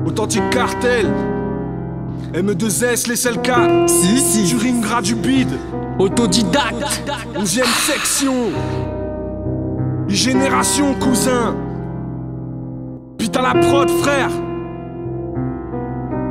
Authentique cartel. M2S, les SLK. Si. Du Ringra du bide. Autodidacte. 11ème section. Génération, cousin. Putain la prod, frère.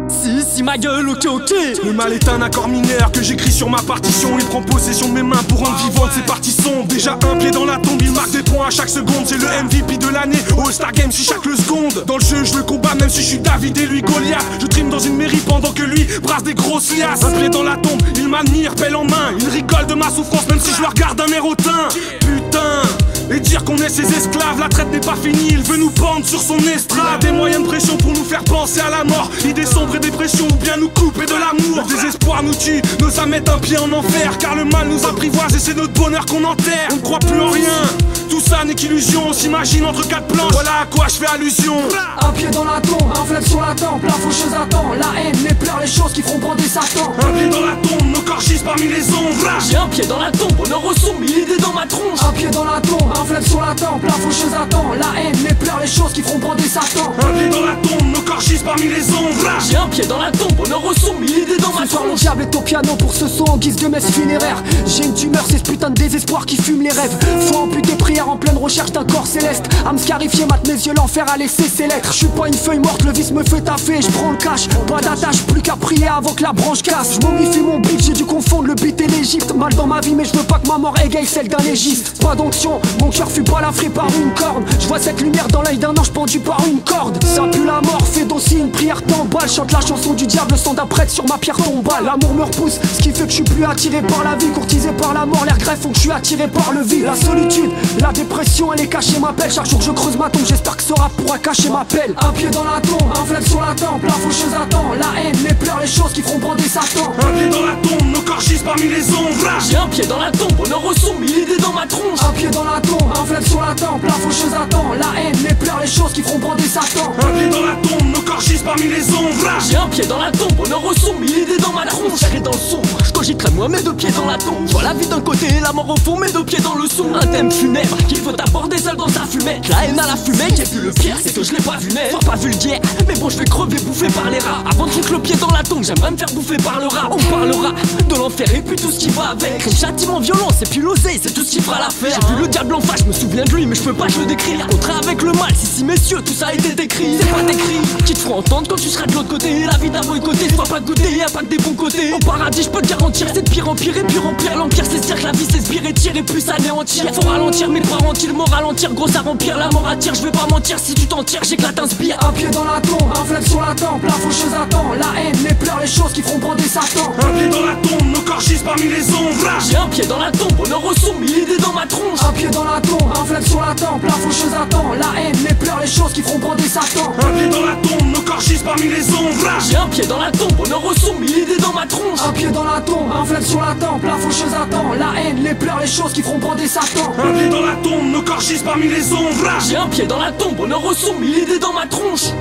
Si, ma gueule, ok. Le mal est un accord mineur que j'écris sur ma partition. Il prend possession de mes mains pour rendre vivante ces parties sombres. Déjà un pied dans la tombe, il marque des points à chaque seconde. C'est le MVP de l'année, au All-Star Game si chaque seconde. Dans le jeu, je le combats même si je suis David et lui Goliath. Je trime dans une mairie pendant que lui brasse des grosses liasses. Un pied dans la tombe, il m'admire, pelle en main. Il rigole de ma souffrance même si je le regarde d'un air hautain. Putain. Et dire qu'on est ses esclaves, la traite n'est pas finie, il veut nous pendre sur son estrade. Il a des moyens de pression pour nous faire penser à la mort. Idées sombres et dépression ou bien nous couper de l'amour. Le désespoir nous tue, nos âmes mettent un pied en enfer. Car le mal nous apprivoise et c'est notre bonheur qu'on enterre. On ne croit plus en rien, tout ça n'est qu'illusion. On s'imagine entre quatre planches, voilà à quoi je fais allusion. Un pied dans la tombe, un fleuve sur la tempe, la faucheuse attend. La haine, les pleurs, les choses qui feront brander Satan. Un pied dans la tombe, nos corps gisent parmi les ombres. J'ai un pied dans la tombe, bonheur au son, mille idées dans ma tronche. Un pied dans la tombe, un fleuve sur la tempe, la faucheuse attend. La haine, les pleurs, les choses qui feront brander Satan. Un pied dans la tombe, nos corps gisent parmi les ombres. J'ai un pied dans la tombe, bonheur au son, mille idées dans ma Ce soir, le tronche. diable est au piano pour ce son en guise de messe funéraire. J'ai une tumeur, c'est ce putain de désespoir qui fume les rêves. Faut amputer prière en pleine recherche d'un corps céleste. Âme scarifiée, mate mes yeux, l'enfer a laissé ses lettres. Je suis pas une feuille morte, le vice me fait taffer. Je prends le cash, pas d'attache, plus qu'à prier avant que la branche casse. Je momifie mon bif, j'ai dû confondre le beat et l'Égypte. Mal dans ma vie, mais je veux pas que ma mort égaye celle d'un légiste. Pas d'onction, mon cœur fut balafré par une corne. Je vois cette lumière dans l'œil d'un ange pendu par une corde. Ça pue la mort, fais d'aussi une prière t'emballe. Chante la chanson du diable, son d'un prêtre sur ma pierre tombale. L'amour me repousse, ce qui fait que je suis plus attiré par la vie. Courtisé par la mort, l'air greffe font que je suis attiré par le vide. La solitude, la dépression, elle est cachée m'appelle. Chaque jour je creuse ma tombe, j'espère que ce rap pourra cacher ma pelle. Un pied dans la tombe, un fleuve sur la tempe, la faucheuse attend. La haine, les pleurs, les choses qui feront brander Satan. Un pied dans la tombe, nos corps gisent parmi les ombres. J'ai un pied dans la tombe, bonheur au son, mille idées dans ma tronche. Un pied dans la tombe, un fleuve sur la tempe, la faucheuse attend. La haine, les pleurs, les choses qui feront brander Satan. Un pied dans la tombe, nos corps gisent parmi les ombres. J'ai un pied dans la tombe, bonheur au son, mille idées dans ma tronche. Serré dans le sombre, je cogiterai moi mes deux pieds dans la tombe. Je vois la vie d'un côté et la mort au fond, mes deux pieds dans le son. Un thème funèbre qu'il faut aborder seul dans sa fumette. La haine à la fumée, qui est plus le pire, c'est que je l'ai pas vu naître. Sois pas vulgaire, mais bon je vais crever bouffé par les rats. Avant de foutre le pied dans la tombe, j'aimerais me faire bouffer par le rat. On parlera de l'enfer et puis tout ce qui va avec. Le châtiment violent, c'est puis l'oseille, c'est tout ce qui fera l'affaire. J'ai vu le diable en face, je me souviens de lui, mais je peux pas te le décrire. Contrat avec le mal, si messieurs, tout ça a été décrit. C'est pas décrit, qui te feront entendre quand tu seras de l'autre côté. La vie t'a boycotté, sois pas goûté, y'a pas que des bons côtés. Au paradis, je peux te garantir, c'est de pire en pire et puis remplir. L'empire, c'est se dire que la vie c'est se et tirer plus anéantir. Faut ralentir, mais pas ralentir, le moral ralentir, gros ça remplir. La mort attire, je vais pas mentir, si tu t'en tires, j'éclate un spire. Un pied dans la tombe, un fleuve sur la tempe, la faucheuse attend. La haine, les pleurs, les choses qui feront brander Satan. Un pied dans la tombe, nos corps gisent parmi les ombres. J'ai un pied dans la tombe, bonheur au son, mille idées dans ma tronche. Un pied dans la tombe, un fleuve sur la tempe, la faucheuse attend. La haine, les pleurs, les choses qui feront brander Satan. Un pied dans la tombe, nos corps gisent parmi les ombres. J'ai un pied dans la tombe, bonheur au son, mille idées dans ma tronche. Un pied dans la tombe, un fleuve sur la tempe, la faucheuse attend. La haine, les pleurs, les choses qui feront brander Satan. Un pied dans la tombe, nos corps gisent parmi les ombres. J'ai un pied dans la tombe, bonheur au son, mille idées dans ma tronche.